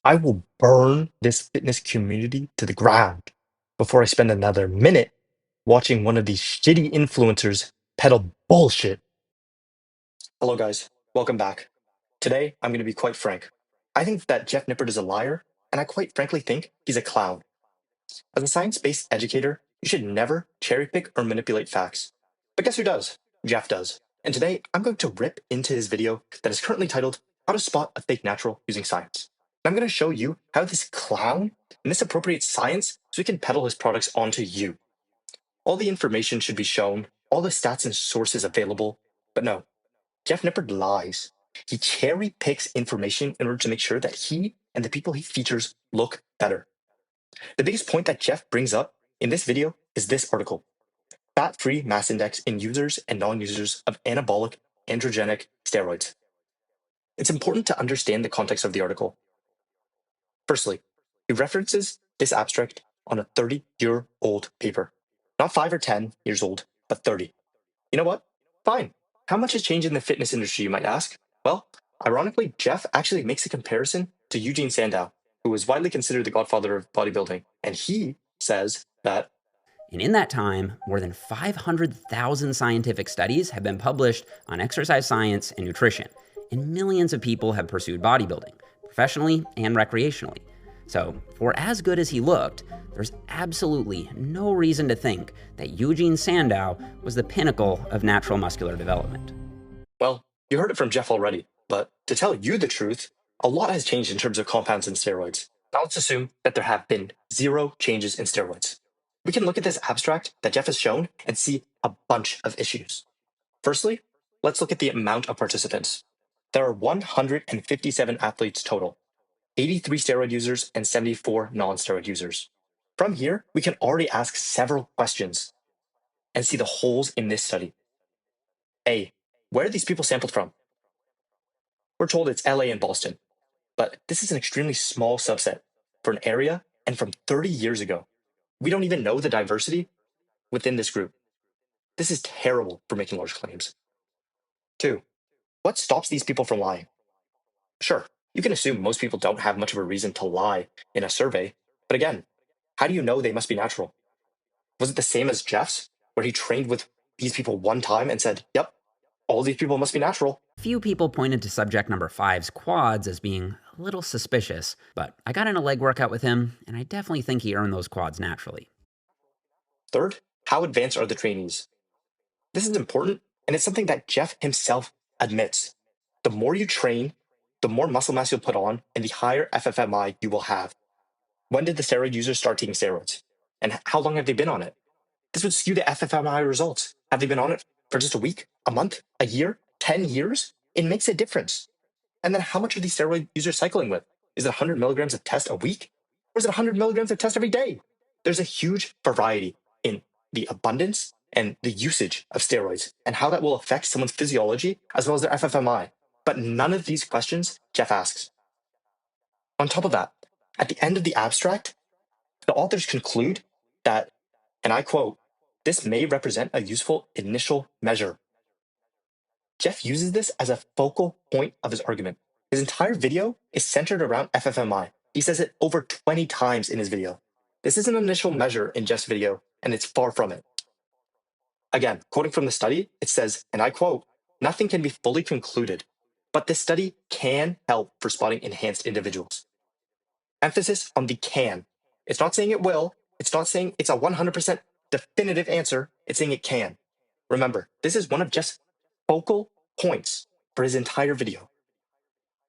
I will burn this fitness community to the ground before I spend another minute watching one of these shitty influencers peddle bullshit. Hello, guys. Welcome back. Today, I'm going to be quite frank. I think that Jeff Nippard is a liar, and I quite frankly think he's a clown. As a science-based educator, you should never cherry pick or manipulate facts. But guess who does? Jeff does. And today, I'm going to rip into his video that is currently titled How to Spot a Fake Natural Using Science. And I'm going to show you how this clown misappropriates science so he can peddle his products onto you. All the information should be shown, all the stats and sources available, but no, Jeff Nippard lies. He cherry picks information in order to make sure that he and the people he features look better. The biggest point that Jeff brings up in this video is this article: Fat-free mass index in users and non-users of anabolic androgenic steroids. It's important to understand the context of the article. Firstly, he references this abstract on a 30-year-old paper. Not 5 or 10 years old, but 30. You know what? Fine. How much has changed in the fitness industry, you might ask? Well, ironically, Jeff actually makes a comparison to Eugene Sandow, who was widely considered the godfather of bodybuilding. And he says that, and in that time, more than 500,000 scientific studies have been published on exercise science and nutrition, and millions of people have pursued bodybuilding, professionally and recreationally. So, for as good as he looked, there's absolutely no reason to think that Eugene Sandow was the pinnacle of natural muscular development. well, you heard it from Jeff already, but to tell you the truth, a lot has changed in terms of compounds and steroids. Now let's assume that there have been zero changes in steroids. We can look at this abstract that Jeff has shown and see a bunch of issues. Firstly, let's look at the amount of participants. There are 157 athletes total, 83 steroid users and 74 non-steroid users. From here, we can already ask several questions and see the holes in this study. A, where are these people sampled from? We're told it's LA and Boston, but this is an extremely small subset for an area and from 30 years ago. We don't even know the diversity within this group. This is terrible for making large claims. 2, what stops these people from lying? Sure, you can assume most people don't have much of a reason to lie in a survey, but again, how do you know they must be natural? Was it the same as Jeff's, where he trained with these people one time and said, yep, all these people must be natural? Few people pointed to subject number 5's quads as being a little suspicious, but I got in a leg workout with him, and I definitely think he earned those quads naturally. Third, how advanced are the trainees? This is important, and it's something that Jeff himself admits. The more you train, the more muscle mass you'll put on, and the higher FFMI you will have. When did the steroid users start taking steroids? And how long have they been on it? This would skew the FFMI results. Have they been on it for just a week, a month, a year, 10 years? It makes a difference. And then how much are these steroid users cycling with? Is it 100 milligrams of test a week? Or is it 100 milligrams of test every day? There's a huge variety in the abundance and the usage of steroids and how that will affect someone's physiology as well as their FFMI. But none of these questions Jeff asks. On top of that, at the end of the abstract, the authors conclude that, and I quote, this may represent a useful initial measure. Jeff uses this as a focal point of his argument. His entire video is centered around FFMI. He says it over 20 times in his video. This is an initial measure in Jeff's video, and it's far from it. Again, quoting from the study, it says, and I quote, nothing can be fully concluded, but this study can help for spotting enhanced individuals. Emphasis on the can. It's not saying it will. It's not saying it's a 100% definitive answer. It's saying it can. Remember, this is one of Jeff's focal points for his entire video.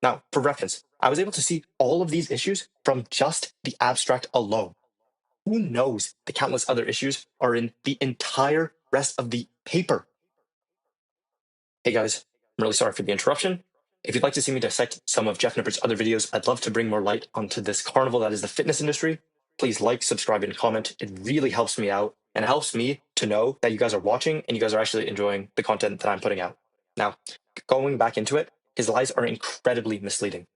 Now, for reference, I was able to see all of these issues from just the abstract alone. Who knows the countless other issues are in the entire rest of the paper? Hey guys, I'm really sorry for the interruption. If you'd like to see me dissect some of Jeff Nippard's other videos, I'd love to bring more light onto this carnival that is the fitness industry. Please like, subscribe, and comment. It really helps me out, and it helps me to know that you guys are watching and you guys are actually enjoying the content that I'm putting out. Now, going back into it, his lies are incredibly misleading.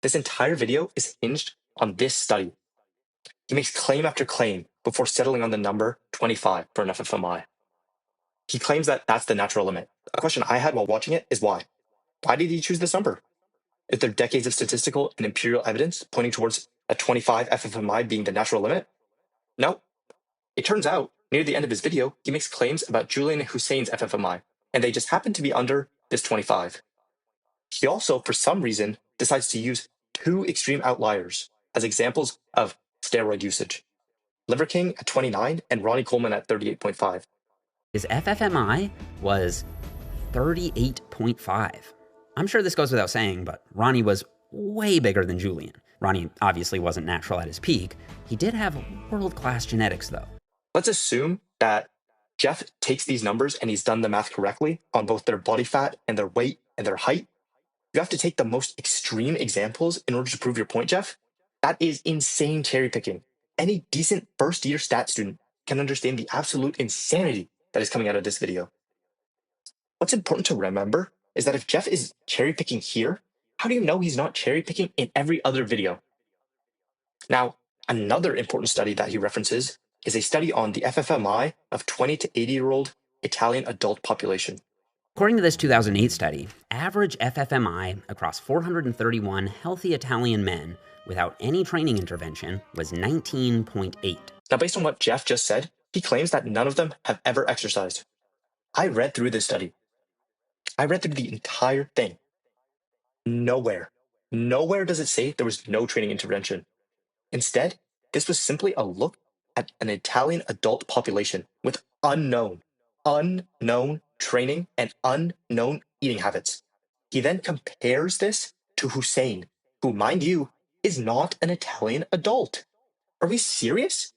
This entire video is hinged on this study. He makes claim after claim before settling on the number 25 for an FFMI. He claims that that's the natural limit. A question I had while watching it is why? Why did he choose this number? Is there decades of statistical and empirical evidence pointing towards a 25 FFMI being the natural limit? No. It turns out, near the end of his video, he makes claims about Julian and Hussein's FFMI, and they just happen to be under this 25. He also, for some reason, decides to use two extreme outliers as examples of steroid usage. Liver King at 29 and Ronnie Coleman at 38.5. His FFMI was 38.5. I'm sure this goes without saying, but Ronnie was way bigger than Julian. Ronnie obviously wasn't natural at his peak. He did have world-class genetics, though. Let's assume that Jeff takes these numbers and he's done the math correctly on both their body fat and their weight and their height. You have to take the most extreme examples in order to prove your point, Jeff. That is insane cherry picking. Any decent first-year stat student can understand the absolute insanity that is coming out of this video. What's important to remember is that if Jeff is cherry picking here, how do you know he's not cherry picking in every other video? Now, another important study that he references is a study on the FFMI of 20 to 80-year-old Italian adult population. According to this 2008 study, average FFMI across 431 healthy Italian men without any training intervention was 19.8. Now, based on what Jeff just said, he claims that none of them have ever exercised. I read through this study. I read through the entire thing. Nowhere does it say there was no training intervention. Instead, this was simply a look at an Italian adult population with unknown training and unknown eating habits. He then compares this to Hussein, who, mind you, is not an Italian adult. Are we serious?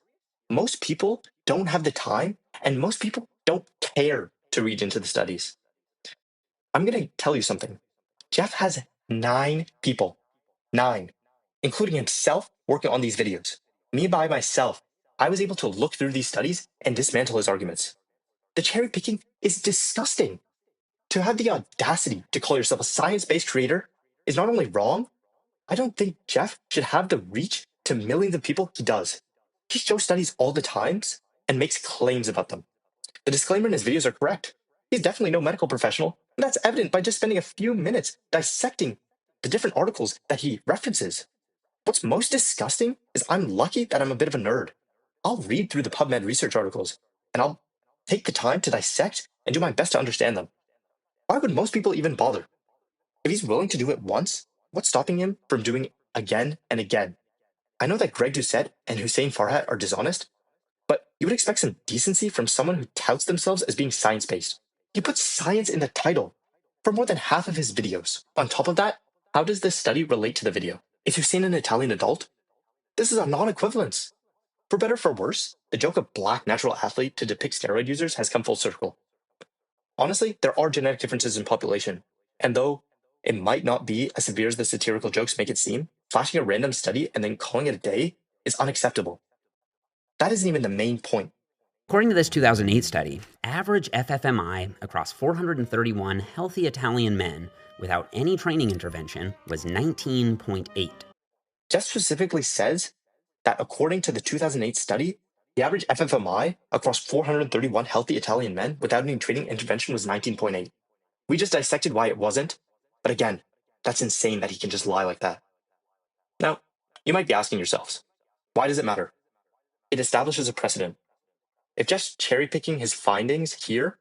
Most people don't have the time, and most people don't care to read into the studies. I'm going to tell you something. Jeff has 9 people, 9, including himself, working on these videos. Me by myself, I was able to look through these studies and dismantle his arguments. The cherry picking is disgusting. To have the audacity to call yourself a science-based creator is not only wrong, I don't think Jeff should have the reach to millions of people he does. He shows studies all the times and makes claims about them. The disclaimer in his videos are correct. He's definitely no medical professional, and that's evident by just spending a few minutes dissecting the different articles that he references. What's most disgusting is I'm lucky that I'm a bit of a nerd. I'll read through the PubMed research articles, and I'll take the time to dissect and do my best to understand them. Why would most people even bother? If he's willing to do it once, what's stopping him from doing it again and again? I know that Greg Doucette and Hussein Farhat are dishonest, but you would expect some decency from someone who touts themselves as being science-based. He puts science in the title for more than half of his videos. On top of that, how does this study relate to the video? Is Hussein an Italian adult? This is a non-equivalence. For better or for worse, the joke of black natural athlete to depict steroid users has come full circle. Honestly, there are genetic differences in population, and though it might not be as severe as the satirical jokes make it seem, flashing a random study and then calling it a day is unacceptable. That isn't even the main point. According to this 2008 study, average FFMI across 431 healthy Italian men without any training intervention was 19.8. Jeff specifically says that according to the 2008 study, the average FFMI across 431 healthy Italian men without any training intervention was 19.8. We just dissected why it wasn't, but again, that's insane that he can just lie like that. Now, you might be asking yourselves, why does it matter? It establishes a precedent. If Jeff's cherry-picking his findings here,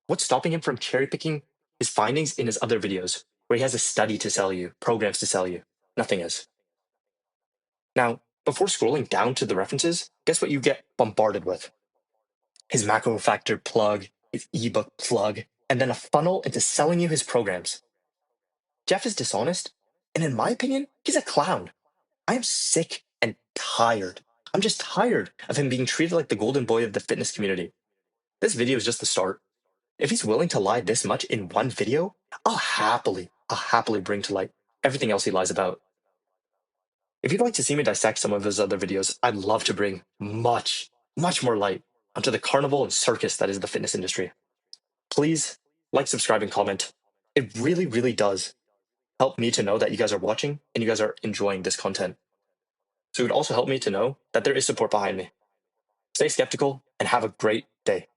what's stopping him from cherry-picking his findings in his other videos, where he has a study to sell you, programs to sell you? Nothing is. Now, before scrolling down to the references, guess what you get bombarded with? His macro factor plug, his ebook plug, and then a funnel into selling you his programs. Jeff is dishonest, and in my opinion, he's a clown. I am sick and tired. I'm just tired of him being treated like the golden boy of the fitness community. This video is just the start. If he's willing to lie this much in one video, I'll happily bring to light everything else he lies about. If you'd like to see me dissect some of his other videos, I'd love to bring much more light onto the carnival and circus that is the fitness industry. Please like, subscribe, and comment. It really does help me to know that you guys are watching and you guys are enjoying this content. So it would also help me to know that there is support behind me. Stay skeptical and have a great day.